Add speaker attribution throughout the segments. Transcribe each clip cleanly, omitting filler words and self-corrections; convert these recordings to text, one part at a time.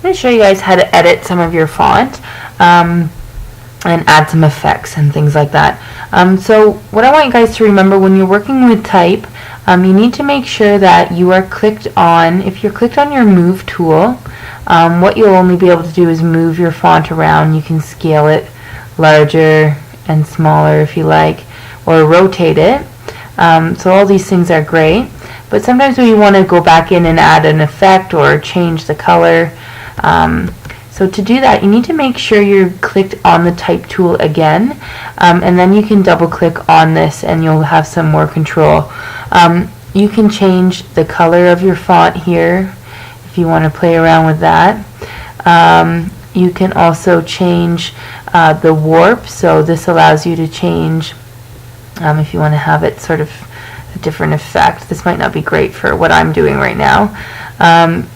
Speaker 1: I'm going to show you guys how to edit some of your font and add some effects and things like that. So what I want you guys to remember when you're working with type, you need to make sure that you are clicked on, if you're clicked on your move tool, what you'll only be able to do is move your font around. You can scale it larger and smaller if you like, or rotate it. So all these things are great, but sometimes we want to go back in and add an effect or change the color. So to do that, you need to make sure you're clicked on the type tool again, and then you can double click on this and you'll have some more control. You can change the color of your font here if you want to play around with that. You can also change the warp, so this allows you to change if you want to have it sort of a different effect. This might not be great for what I'm doing right now.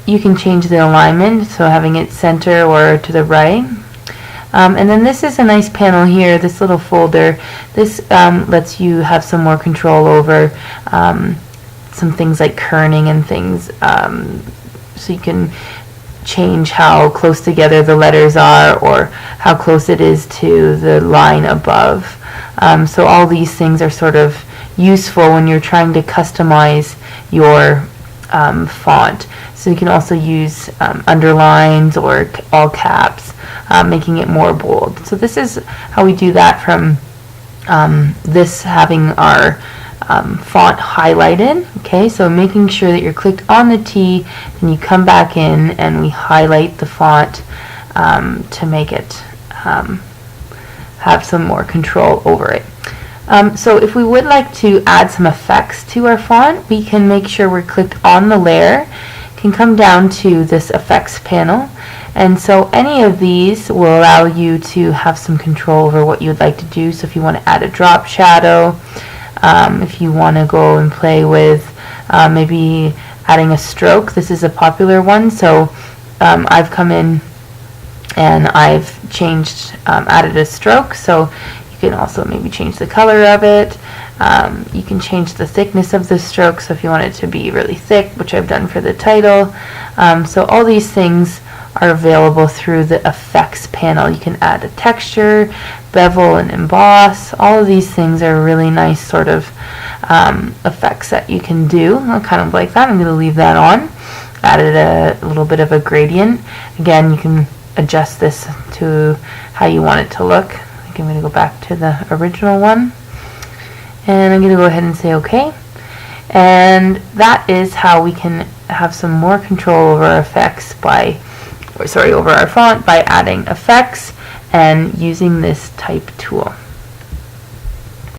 Speaker 1: You can change the alignment, so having it center or to the right. And then this is a nice panel here, this little folder. This lets you have some more control over some things like kerning and things. So you can change how close together the letters are or how close it is to the line above. So all these things are sort of useful when you're trying to customize your font. So you can also use underlines or all caps, making it more bold. So this is how we do that from this having our font highlighted. Okay, so making sure that you're clicked on the T, and you come back in and we highlight the font to make it have some more control over it. So if we would like to add some effects to our font, we can make sure we're clicked on the layer, can come down to this effects panel, and so any of these will allow you to have some control over what you'd like to do. So if you want to add a drop shadow, if you want to go and play with maybe adding a stroke, this is a popular one, so I've come in and I've changed, added a stroke, so you can also maybe change the color of it. You can change the thickness of the stroke, so if you want it to be really thick, which I've done for the title. So all these things are available through the effects panel. You can add a texture, bevel, and emboss. All of these things are really nice sort of effects that you can do. Kind of like that. I'm going to leave that on. Added a little bit of a gradient. Again, you can adjust this to how you want it to look. I think I'm going to go back to the original one, and I'm going to go ahead and say OK. And that is how we can have some more control over our effects over our font by adding effects and using this type tool.